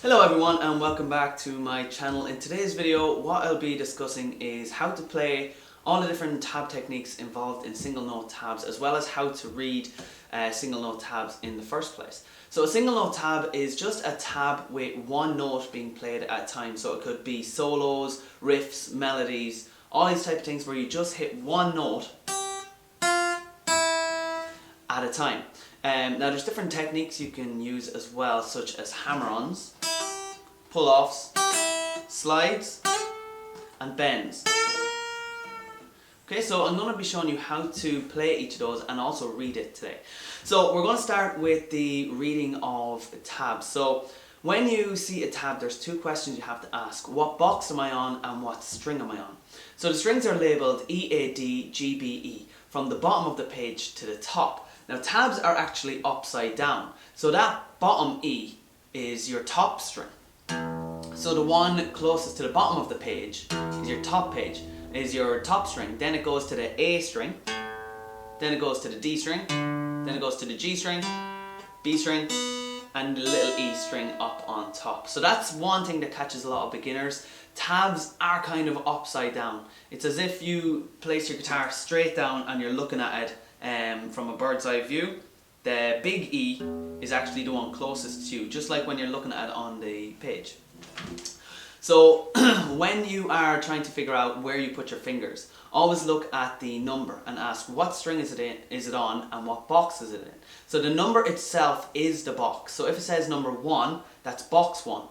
Hello everyone and welcome back to my channel. In today's video what I'll be discussing is how to play all the different tab techniques involved in single note tabs, as well as how to read single note tabs in the first place. So a single note tab is just a tab with one note being played at a time. So it could be solos, riffs, melodies, all these type of things where you just hit one note at a time. Now there's different techniques you can use as well, such as hammer-ons, pull-offs, slides and bends. Okay, so I'm going to be showing you how to play each of those and also read it today. So we're going to start with the reading of tabs. So when you see a tab, there's two questions you have to ask. What box am I on and what string am I on? So the strings are labelled E, A, D, G, B, E from the bottom of the page to the top. Now tabs are actually upside down. So that bottom E is your top string. So the one closest to the bottom of the page is your top string. Then it goes to the A string, then it goes to the D string, then it goes to the G string, B string, and the little E string up on top. So that's one thing that catches a lot of beginners. Tabs are kind of upside down. It's as if you place your guitar straight down and you're looking at it from a bird's eye view. The big E is actually the one closest to you, just like when you're looking at it on the page. So when you are trying to figure out where you put your fingers, always look at the number and ask what string is it on and what box is it in. So the number itself is the box. So if it says number 1, that's box 1.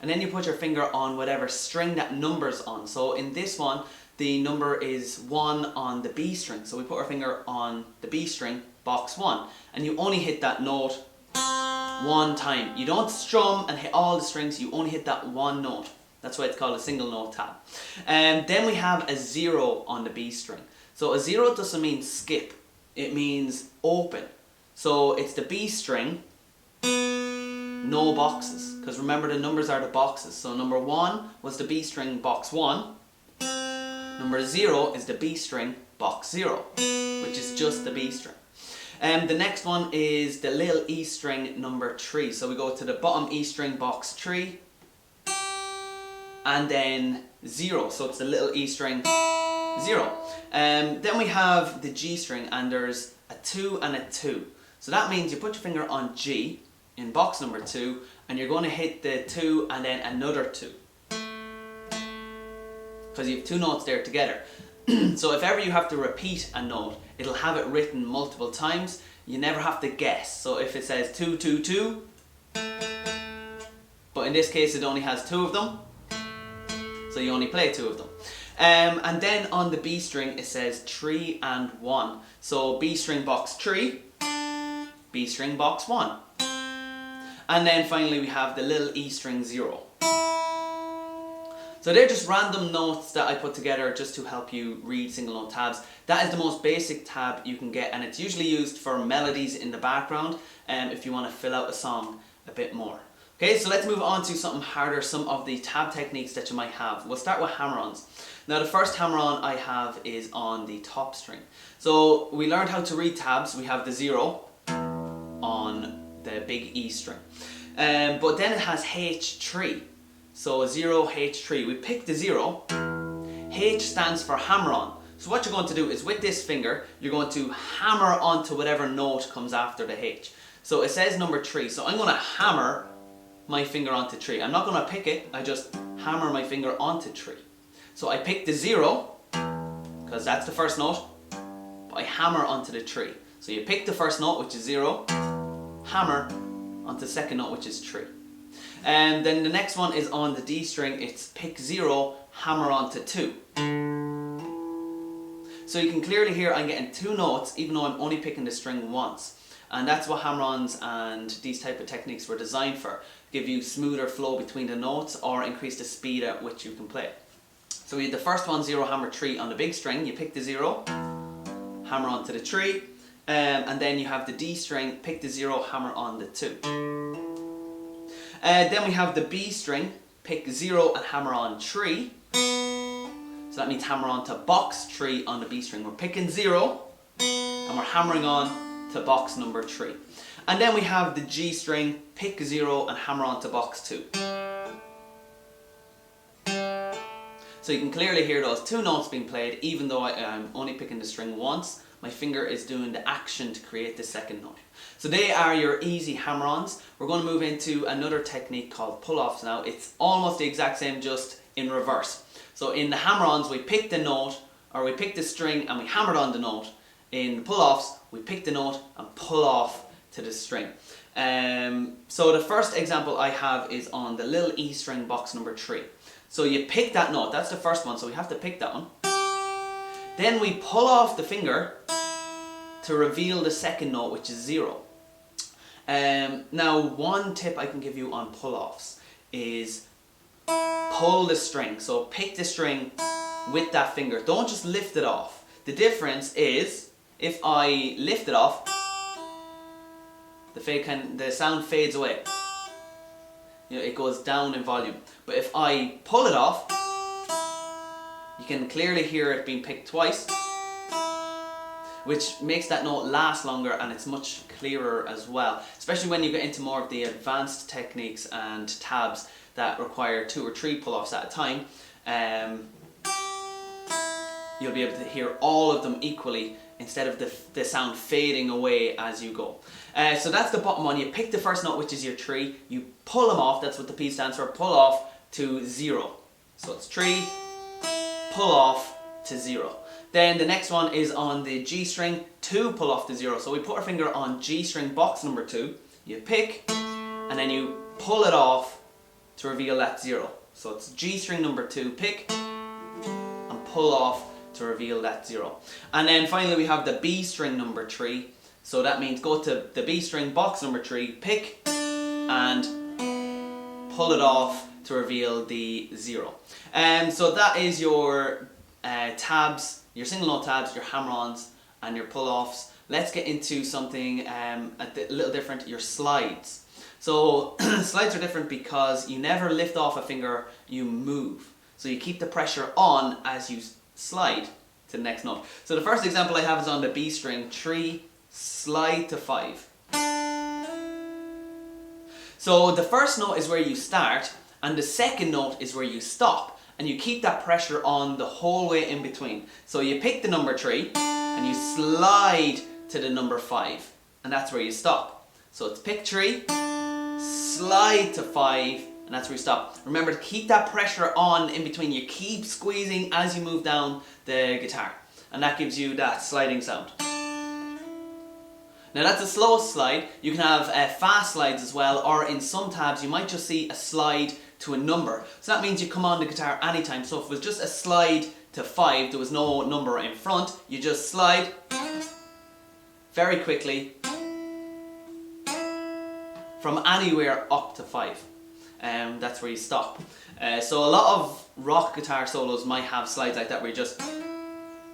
And then you put your finger on whatever string that number's on. So in this one, the number is 1 on the B string. So we put our finger on the B string, box 1. And you only hit that note one time. You don't strum and hit all the strings, you only hit that one note. That's why it's called a single note tab. And then we have a 0 on the B string. So a 0 doesn't mean skip, it means open. So it's the B string, no boxes. Because remember, the numbers are the boxes. So number 1 was the B string, box 1. Number 0 is the B string, box 0, which is just the B string. The next one is the little E string, number 3. So we go to the bottom E string, box 3, and then 0. So it's the little E string, 0. Then we have the G string, and there's a 2 and a 2. So that means you put your finger on G in box number 2, and you're going to hit the 2 and then another 2. Because you have two notes there together. So if ever you have to repeat a note, it'll have it written multiple times. You never have to guess. So if it says 2, 2, 2, but in this case it only has 2 of them, so you only play 2 of them. And then on the B string it says 3 and 1. So B string, box 3, B string, box 1. And then finally we have the little E string, 0. So they're just random notes that I put together just to help you read single note tabs. That is the most basic tab you can get, and it's usually used for melodies in the background if you want to fill out a song a bit more. Okay, so let's move on to something harder, some of the tab techniques that you might have. We'll start with hammer-ons. Now the first hammer-on I have is on the top string. So we learned how to read tabs. We have the 0 on the big E string. But then it has H3. So 0, H3. We pick the 0. H stands for hammer-on. So what you're going to do is with this finger, you're going to hammer onto whatever note comes after the H. So it says number 3. So I'm going to hammer my finger onto 3. I'm not going to pick it, I just hammer my finger onto 3. So I pick the 0, because that's the first note, but I hammer onto the 3. So you pick the first note, which is 0, hammer onto the second note, which is 3. And then the next one is on the D string, it's pick 0, hammer onto 2. So you can clearly hear I'm getting 2 notes even though I'm only picking the string once. And that's what hammer-ons and these type of techniques were designed for. Give you smoother flow between the notes or increase the speed at which you can play. So we had the first one, 0, hammer 3 on the big string. You pick the 0, hammer onto the 3. And then you have the D string, pick the 0, hammer on the 2. Then we have the B string, pick 0 and hammer on 3. So that means hammer on to box 3 on the B string. We're picking 0 and we're hammering on to box number 3. And then we have the G string, pick 0 and hammer on to box 2. So you can clearly hear those two notes being played, even though I'm only picking the string once. My finger is doing the action to create the second note. So they are your easy hammer-ons. We're going to move into another technique called pull-offs now. It's almost the exact same, just in reverse. So in the hammer-ons, we pick the note, or we pick the string and we hammer on the note. In the pull-offs, we pick the note and pull off to the string. So the first example I have is on the little E string, box number 3. So you pick that note, that's the first one, so we have to pick that one. Then we pull off the finger to reveal the second note, which is 0. Now, one tip I can give you on pull-offs is pull the string. So pick the string with that finger. Don't just lift it off. The difference is, if I lift it off, the sound fades away. You know, it goes down in volume. But if I pull it off, you can clearly hear it being picked twice, which makes that note last longer, and it's much clearer as well. Especially when you get into more of the advanced techniques and tabs that require 2 or 3 pull-offs at a time. You'll be able to hear all of them equally instead of the sound fading away as you go. So that's the bottom one. You pick the first note, which is your 3. You pull them off. That's what the P stands for. Pull off to 0. So it's 3, pull off to 0. Then the next one is on the G string, 2, pull off to 0. So we put our finger on G string, box number 2. You pick, and then you pull it off to reveal that 0. So it's G string number 2, pick, and pull off to reveal that 0. And then finally we have the B string number 3. So that means go to the B string, box number 3, pick, and pull it off to reveal the 0. So that is your tabs, your single note tabs, your hammer-ons, and your pull-offs. Let's get into something a little different, your slides. So slides are different because you never lift off a finger, you move. So you keep the pressure on as you slide to the next note. So the first example I have is on the B string, 3, slide to 5. So the first note is where you start, and the second note is where you stop. And you keep that pressure on the whole way in between. So you pick the number 3, and you slide to the number 5. And that's where you stop. So it's pick 3, slide to 5, and that's where you stop. Remember to keep that pressure on in between. You keep squeezing as you move down the guitar. And that gives you that sliding sound. Now that's a slow slide. You can have fast slides as well, or in some tabs you might just see a slide to a number. So that means you come on the guitar anytime. So if it was just a slide to 5, there was no number in front, you just slide very quickly from anywhere up to 5. That's where you stop. So a lot of rock guitar solos might have slides like that where you just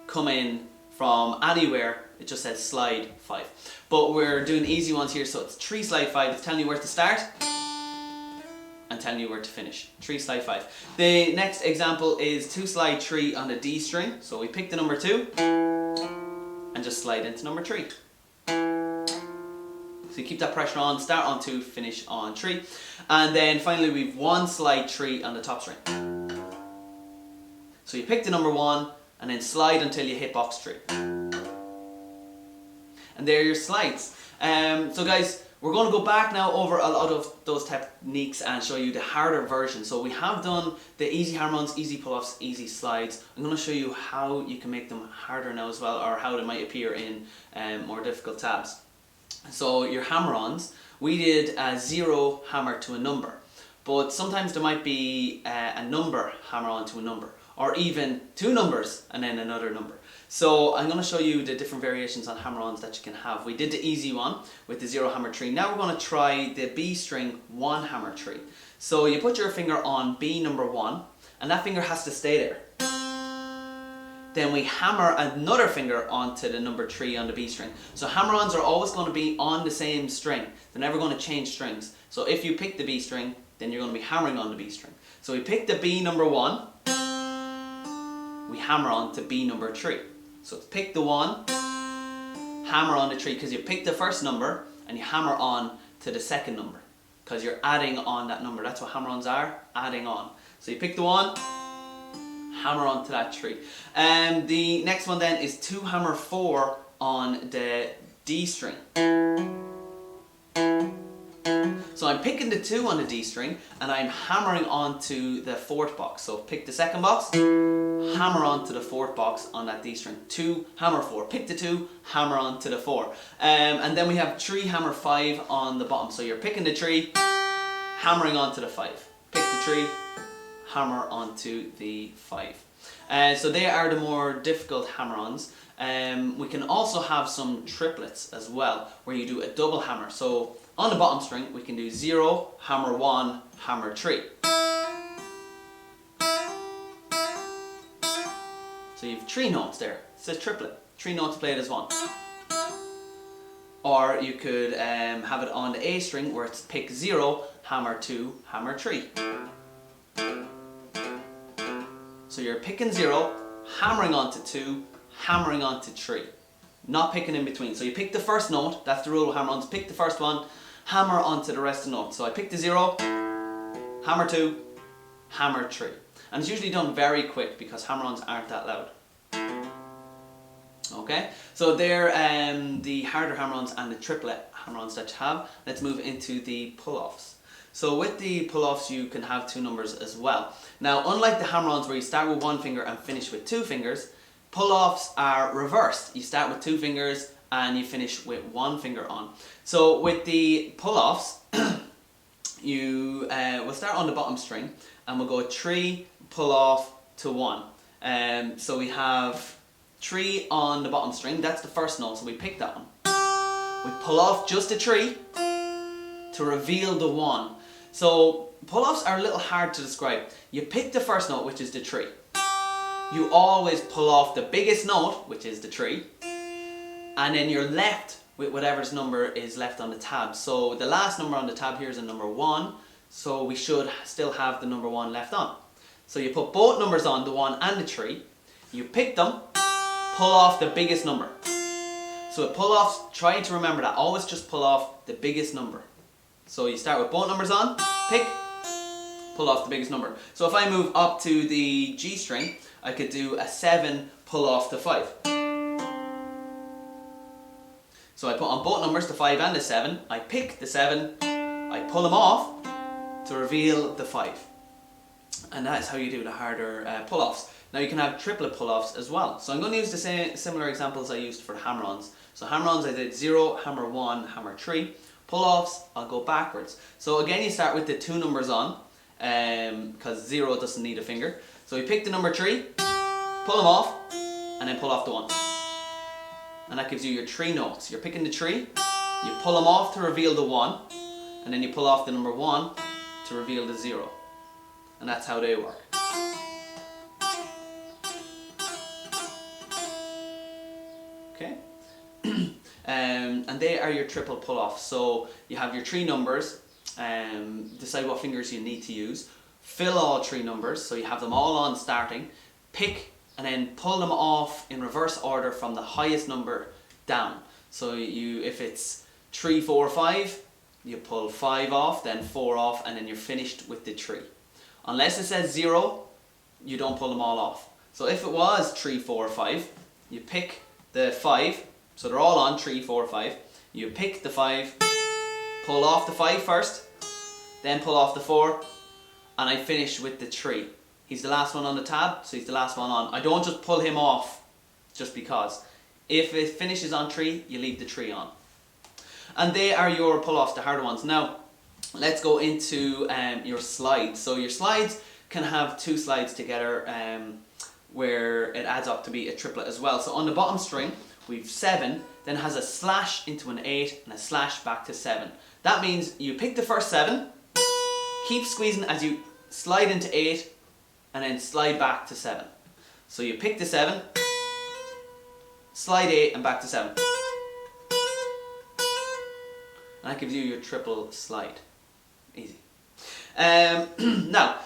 come in from anywhere. It just says slide 5. But we're doing easy ones here, so it's 3 slide 5. It's telling you where to start and telling you where to finish. 3 slide 5. The next example is 2 slide 3 on the D string. So we pick the number 2 and just slide into number 3. So you keep that pressure on, start on 2, finish on 3. And then finally we've 1 slide 3 on the top string. So you pick the number 1 and then slide until you hit box 3. And there are your slides. So guys, we're going to go back now over a lot of those techniques and show you the harder version. So we have done the easy hammer-ons, easy pull-offs, easy slides. I'm going to show you how you can make them harder now as well, or how they might appear in more difficult tabs. So your hammer-ons, we did a 0 hammer to a number. But sometimes there might be a number hammer-on to a number, or even 2 numbers and then another number. So I'm going to show you the different variations on hammer-ons that you can have. We did the easy one with the 0 hammer 3. Now we're going to try the B string 1 hammer 3. So you put your finger on B number 1, and that finger has to stay there. Then we hammer another finger onto the number 3 on the B string. So hammer-ons are always going to be on the same string. They're never going to change strings. So if you pick the B string, then you're going to be hammering on the B string. So we pick the B number 1, we hammer on to B number 3. So pick the 1, hammer on the 3, because you pick the first number and you hammer on to the second number, because you're adding on that number. That's what hammer-ons are, adding on. So you pick the 1, hammer onto that tree. The next one then is 2 hammer 4 on the D string. So I'm picking the 2 on the D string and I'm hammering onto the 4th box. So pick the 2nd box, hammer onto the 4th box on that D string. 2, hammer 4. Pick the 2, hammer onto the 4. And then we have 3, hammer 5 on the bottom. So you're picking the 3, hammering onto the 5. Pick the 3, hammer onto the 5. So they are the more difficult hammer-ons. We can also have some triplets as well, where you do a double hammer. So on the bottom string, we can do 0, hammer 1, hammer 3. So you have 3 notes there. It's a triplet. 3 notes played as one. Or you could have it on the A string, where it's pick 0, hammer 2, hammer 3. So you're picking 0, hammering onto 2, hammering onto 3. Not picking in between. So you pick the first note, that's the rule of hammer-ons. Pick the first one, hammer onto the rest of the notes. So I pick the 0, hammer 2, hammer 3. And it's usually done very quick because hammer-ons aren't that loud. Okay, so they're the harder hammer-ons and the triplet hammer-ons that you have. Let's move into the pull-offs. So with the pull-offs you can have 2 numbers as well. Now unlike the hammer-ons where you start with 1 finger and finish with 2 fingers, pull-offs are reversed. You start with 2 fingers and you finish with 1 finger on. So with the pull-offs, you we'll start on the bottom string and we'll go 3, pull off to 1. So we have 3 on the bottom string, that's the first note, so we pick that one. We pull off just a 3 to reveal the 1. So pull-offs are a little hard to describe. You pick the first note, which is the 3. You always pull off the biggest note, which is the 3, and then you're left with whatever's number is left on the tab. So the last number on the tab here is a number 1, so we should still have the number 1 left on. So you put both numbers on, the 1 and the 3, you pick them, pull off the biggest number. So with pull-offs, try to remember that, always just pull off the biggest number. So you start with both numbers on, pick, pull off the biggest number. So if I move up to the G string, I could do a 7, pull off the 5. So I put on both numbers, the 5 and the 7, I pick the 7, I pull them off to reveal the 5. And that is how you do the harder pull-offs. Now you can have triplet pull-offs as well. So I'm going to use the same similar examples I used for the hammer-ons. So hammer-ons I did 0, hammer 1, hammer 3. Pull-offs, I'll go backwards. So again you start with the 2 numbers on, because 0 doesn't need a finger. So you pick the number 3, pull them off, and then pull off the 1. And that gives you your 3 notes. You're picking the 3, you pull them off to reveal the 1, and then you pull off the number 1 to reveal the 0. And that's how they work. Okay? And they are your triple pull-offs. So you have your 3 numbers, decide what fingers you need to use, fill all 3 numbers, so you have them all on starting, pick and then pull them off in reverse order from the highest number down. So if it's 3, 4, 5, you pull 5 off, then 4 off, and then you're finished with the 3. Unless it says 0, you don't pull them all off. So if it was 3, 4, 5, you pick the 5, so they're all on 3, 4, 5. You pick the 5, pull off the 5 first, then pull off the 4, and I finish with the 3. He's the last one on the tab, so he's the last one on. I don't just pull him off just because. If it finishes on 3, you leave the 3 on. And they are your pull-offs, the harder ones. Now, let's go into your slides. So your slides can have 2 slides together where it adds up to be a triplet as well. So on the bottom string, we've 7, then has a slash into an 8 and a slash back to 7. That means you pick the first 7, keep squeezing as you slide into 8 and then slide back to 7. So you pick the 7, slide 8 and back to 7. And that gives you your triple slide. Easy. Now,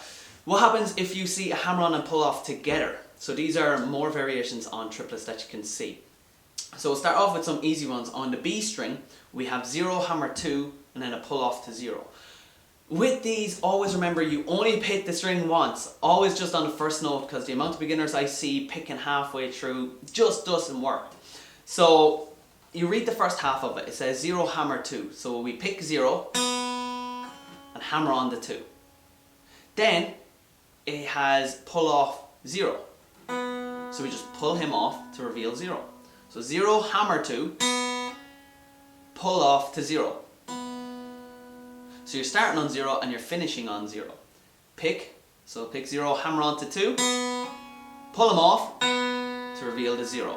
what happens if you see a hammer-on and pull-off together? So these are more variations on triplets that you can see. So we'll start off with some easy ones. On the B string, we have 0, hammer 2, and then a pull-off to 0. With these, always remember you only hit the string once, always just on the first note, because the amount of beginners I see picking halfway through just doesn't work. So you read the first half of it, it says 0, hammer 2. So we pick 0 and hammer on the 2. Then it has pull off 0. So we just pull him off to reveal 0. So 0, hammer 2, pull off to 0. So you're starting on 0 and you're finishing on 0. Pick 0, hammer on to 2, pull him off to reveal the 0.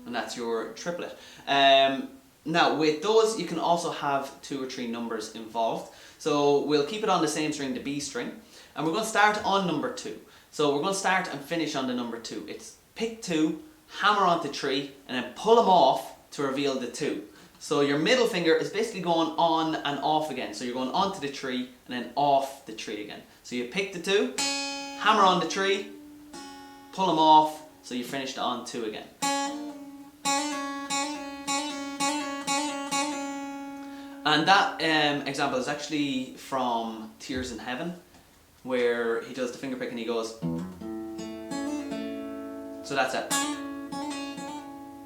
And that's your triplet. Now with those you can also have 2 or 3 numbers involved. So we'll keep it on the same string, the B string, and we're going to start on number 2. So we're going to start and finish on the number 2. It's pick 2, hammer onto 3, and then pull them off to reveal the 2. So your middle finger is basically going on and off again. So you're going onto the 3 and then off the 3 again. So you pick the 2, hammer on the 3, pull them off, so you finished on 2 again. And that example is actually from Tears in Heaven, where he does the finger pick and he goes. So that's it.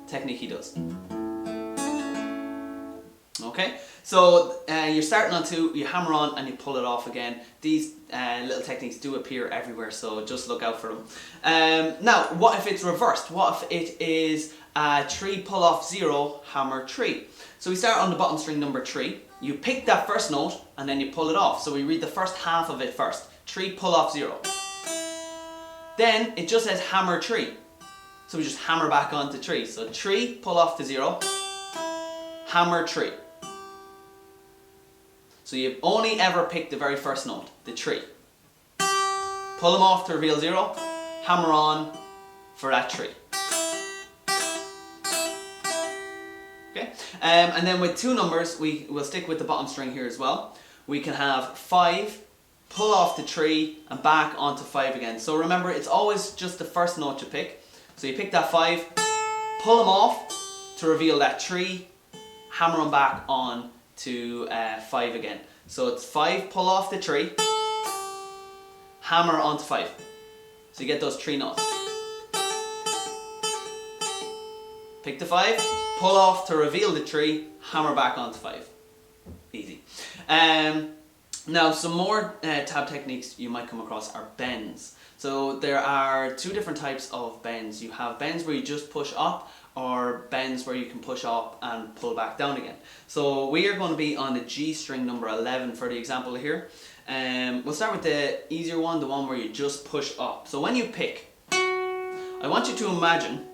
Technique he does. Okay, so you're starting on 2, you hammer on and you pull it off again. These little techniques do appear everywhere, so just look out for them. Now, what if it's reversed? What if it is 3, pull off 0, hammer 3? So we start on the bottom string, number 3. You pick that first note and then you pull it off. So we read the first half of it first. 3, pull off 0. Then it just says hammer 3. So we just hammer back onto 3. So 3, pull off to 0, hammer 3. So you've only ever picked the very first note, the 3. Pull them off to reveal 0, hammer on for that 3. Okay, and then with 2 numbers, we will stick with the bottom string here as well. We can have 5, pull off to 3, and back onto 5 again. So remember, it's always just the first note you pick. So you pick that 5, pull them off to reveal that 3, hammer them back on to 5 again. So it's 5, pull off the 3, hammer onto 5. So you get those 3 notes. Pick the 5, pull off to reveal the 3, hammer back onto 5. Easy. Now some more tab techniques you might come across are bends. So there are 2 different types of bends. You have bends where you just push up, or bends where you can push up and pull back down again. So we are going to be on the G string number 11 for the example here. We'll start with the easier one, the one where you just push up. So when you pick, I want you to imagine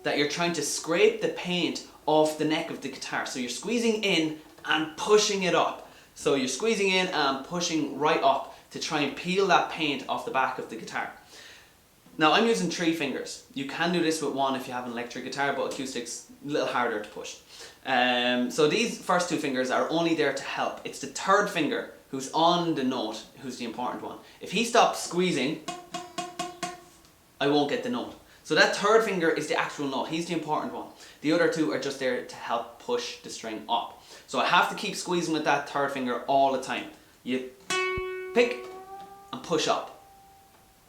that you're trying to scrape the paint off the neck of the guitar. So you're squeezing in and pushing it up. So you're squeezing in and pushing right up to try and peel that paint off the back of the guitar. Now I'm using 3 fingers. You can do this with 1 if you have an electric guitar, but acoustic's a little harder to push. So these first 2 fingers are only there to help. It's the 3rd finger who's on the note who's the important one. If he stops squeezing, I won't get the note. So that 3rd finger is the actual note. He's the important one. The other 2 are just there to help push the string up. So I have to keep squeezing with that 3rd finger all the time. You pick and push up.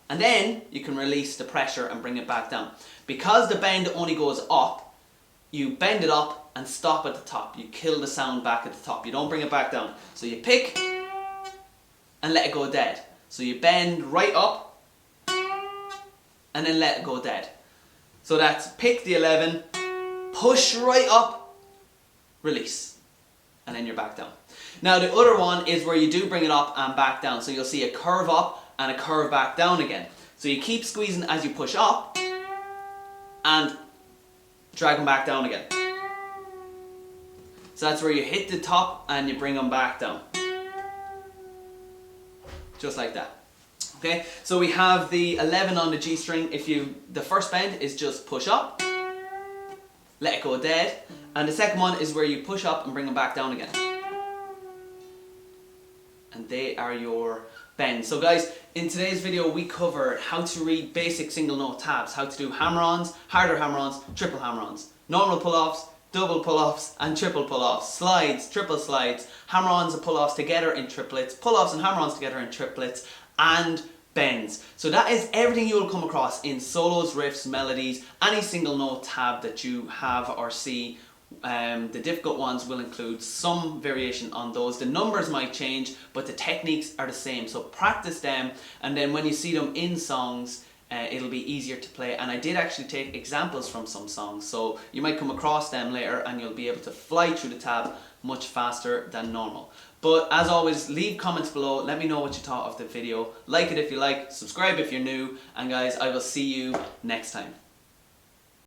And then you can release the pressure and bring it back down. Because the bend only goes up, you bend it up and stop at the top. You kill the sound back at the top. You don't bring it back down. So you pick and let it go dead. So you bend right up and then let it go dead. So that's pick the 11, push right up, release, and then you're back down. Now the other one is where you do bring it up and back down. So you'll see a curve up and a curve back down again. So you keep squeezing as you push up and drag them back down again. So that's where you hit the top and you bring them back down. Just like that. Okay, so we have the 11 on the G string. The first bend is just push up, let it go dead, and the second one is where you push up and bring them back down again. And they are your bends. So guys, in today's video we covered how to read basic single note tabs, how to do hammer-ons, harder hammer-ons, triple hammer-ons, normal pull-offs, double pull-offs and triple pull-offs, slides, triple slides, hammer-ons and pull-offs together in triplets, pull-offs and hammer-ons together in triplets, and bends. So that is everything you will come across in solos, riffs, melodies, any single note tab that you have or see. The difficult ones will include some variation on those. The numbers might change, but the techniques are the same. So practice them, and then when you see them in songs, it'll be easier to play. And I did actually take examples from some songs, so you might come across them later and you'll be able to fly through the tab much faster than normal. But as always, leave comments below, let me know what you thought of the video. Like it if you like, subscribe if you're new, and guys, I will see you next time.